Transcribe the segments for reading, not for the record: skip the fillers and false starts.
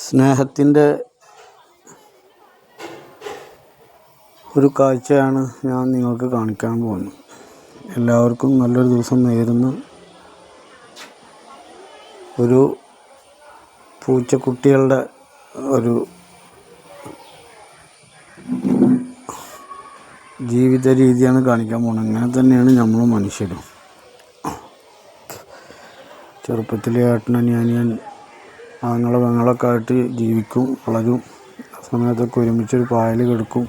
സ്നേഹത്തിൻ്റെ ഒരു കാഴ്ചയാണ് ഞാൻ നിങ്ങൾക്ക് കാണിക്കാൻ പോകുന്നത്. എല്ലാവർക്കും നല്ലൊരു ദിവസം നേരുന്നു. ഒരു പൂച്ചക്കുട്ടികളുടെ ഒരു ജീവിത രീതിയാണ് കാണിക്കാൻ പോകുന്നത്. അങ്ങനെ തന്നെയാണ് നമ്മൾ മനുഷ്യരും. ചെറുപ്പത്തിൽ ഏട്ടനനിയൻ ആങ്ങളെ പെങ്ങളൊക്കെ ആയിട്ട് ജീവിക്കും, വളരും. ആ സമയത്തൊക്കെ ഒരുമിച്ചൊരു പായൽ കിടക്കും,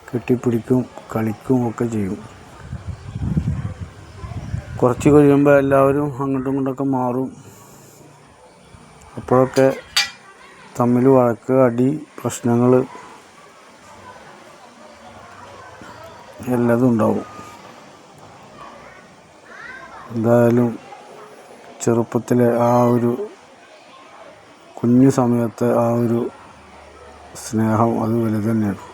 കെട്ടിപ്പിടിക്കും, കളിക്കും ഒക്കെ ചെയ്യും. കുറച്ച് കഴിയുമ്പോൾ എല്ലാവരും അങ്ങോട്ടും ഇങ്ങോട്ടൊക്കെ മാറും. അപ്പോഴൊക്കെ തമ്മിൽ വഴക്ക്, അടി, പ്രശ്നങ്ങൾ എല്ലാതും ഉണ്ടാവും. എന്തായാലും ചെറുപ്പത്തിലെ ആ ഒരു കുഞ്ഞു സമയത്തെ ആ ഒരു സ്നേഹം അത് വലുത് തന്നെയാണ്.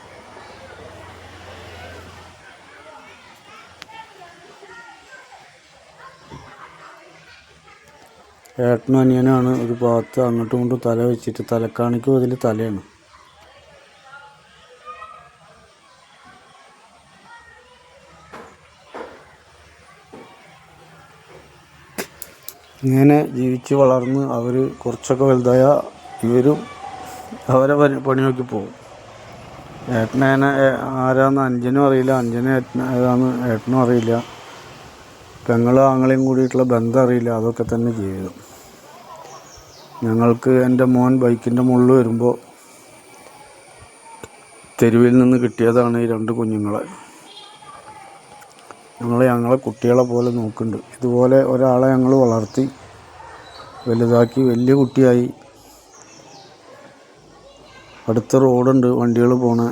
ഏട്ടനും അനിയനാണ് ഒരു ഭാഗത്ത് അങ്ങോട്ടും ഇങ്ങോട്ടും തല വെച്ചിട്ട്, തലക്കാണിക്ക് അതിൽ തലയാണ്. ഇങ്ങനെ ജീവിച്ച് വളർന്ന് അവർ കുറച്ചൊക്കെ വലുതായ ഇവരും അവരെ പണി നോക്കി പോകും. ഏട്ടനെ ആരാന്ന് അഞ്ജനും അറിയില്ല, അഞ്ജനും ഏതാന്ന് ഏട്ടനും അറിയില്ല, പെങ്ങളും ആങ്ങളെയും കൂടിയിട്ടുള്ള ബന്ധം അറിയില്ല. അതൊക്കെ തന്നെ ജീവിതം. ഞങ്ങൾക്ക് എൻ്റെ മോൻ ബൈക്കിൻ്റെ മുകളിൽ വരുമ്പോൾ തെരുവിൽ നിന്ന് കിട്ടിയതാണ് ഈ രണ്ട് കുഞ്ഞുങ്ങളെ. ഞങ്ങളെ കുട്ടികളെ പോലെ നോക്കുന്നുണ്ട്. ഇതുപോലെ ഒരാളെ ഞങ്ങൾ വളർത്തി വലുതാക്കി വലിയ കുട്ടിയായി. അടുത്ത റോഡുണ്ട്, വണ്ടികൾ പോണ,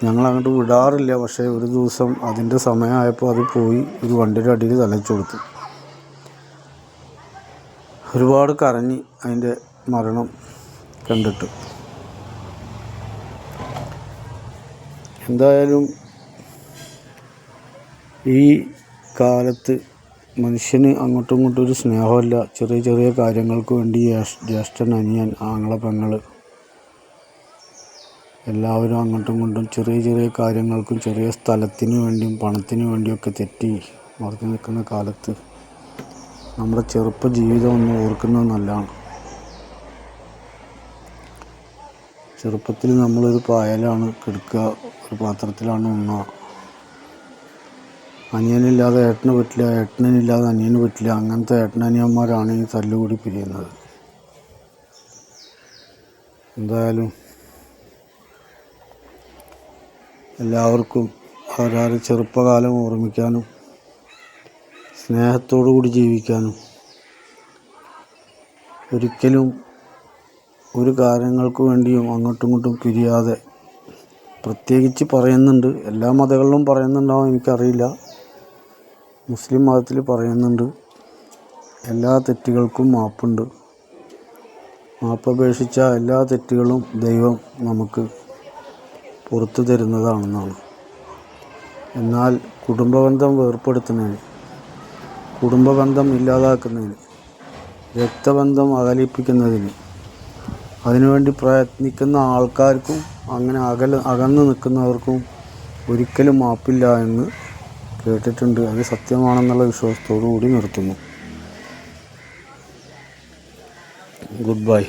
ഞങ്ങളങ്ങോട്ട് വിടാറില്ല. പക്ഷേ ഒരു ദിവസം അതിൻ്റെ സമയമായപ്പോൾ അത് പോയി ഒരു വണ്ടിയുടെ അടിയിൽ തലച്ചു കൊടുത്തു. ഒരുപാട് കരഞ്ഞ് അതിൻ്റെ മരണം കണ്ടിട്ട്. എന്തായാലും ഈ കാലത്ത് മനുഷ്യന് അങ്ങോട്ടും ഇങ്ങോട്ടും ഒരു സ്നേഹമില്ല. ചെറിയ ചെറിയ കാര്യങ്ങൾക്ക് വേണ്ടി ജ്യേഷ്ഠൻ, അനിയൻ, ആങ്ങളെ, പെങ്ങൾ എല്ലാവരും അങ്ങോട്ടും ഇങ്ങോട്ടും ചെറിയ ചെറിയ കാര്യങ്ങൾക്കും ചെറിയ സ്ഥലത്തിന് വേണ്ടിയും പണത്തിന് വേണ്ടിയൊക്കെ തെറ്റി മറിഞ്ഞു നിൽക്കുന്ന കാലത്ത് നമ്മുടെ ചെറുപ്പ ജീവിതം ഒന്ന് ഓർക്കുന്നത് നല്ലതാണ്. ചെറുപ്പത്തിൽ നമ്മളൊരു പായലാണ് കിടക്കുക, ഒരു പാത്രത്തിലാണ് ഉണ്ണുക. അനിയനില്ലാതെ ഏട്ടന് പറ്റില്ല, ഏട്ടനില്ലാതെ അനിയന് പറ്റില്ല. അങ്ങനത്തെ ഏട്ടനനിയന്മാരാണ് ഈ തല്ലുകൂടി പിരിയുന്നത്. എന്തായാലും എല്ലാവർക്കും അവരവരുടെ ചെറുപ്പകാലം ഓർമ്മിക്കാനും സ്നേഹത്തോടു കൂടി ജീവിക്കാനും ഒരിക്കലും ഒരു കാര്യങ്ങൾക്ക് വേണ്ടിയും അങ്ങോട്ടും ഇങ്ങോട്ടും പിരിയാതെ, പ്രത്യേകിച്ച് പറയുന്നുണ്ട്, എല്ലാ മതങ്ങളിലും പറയുന്നുണ്ടാവും എനിക്കറിയില്ല, മുസ്ലിം മതത്തിൽ പറയുന്നുണ്ട്, എല്ലാ തെറ്റുകൾക്കും മാപ്പുണ്ട്. മാപ്പപേക്ഷിച്ച എല്ലാ തെറ്റുകളും ദൈവം നമുക്ക് പുറത്തു തരുന്നതാണെന്നാണ്. എന്നാൽ കുടുംബബന്ധം വേർപ്പെടുത്തുന്നതിന്, കുടുംബബന്ധം ഇല്ലാതാക്കുന്നതിന്, രക്തബന്ധം അകലിപ്പിക്കുന്നതിന്, അതിനുവേണ്ടി പ്രയത്നിക്കുന്ന ആൾക്കാർക്കും അങ്ങനെ അകന്നു നിൽക്കുന്നവർക്കും ഒരിക്കലും മാപ്പില്ല എന്ന് കേട്ടിട്ടുണ്ട്. അത് സത്യമാണെന്നുള്ള വിശ്വാസത്തോടു കൂടി നിർത്തുന്നു. Good bye.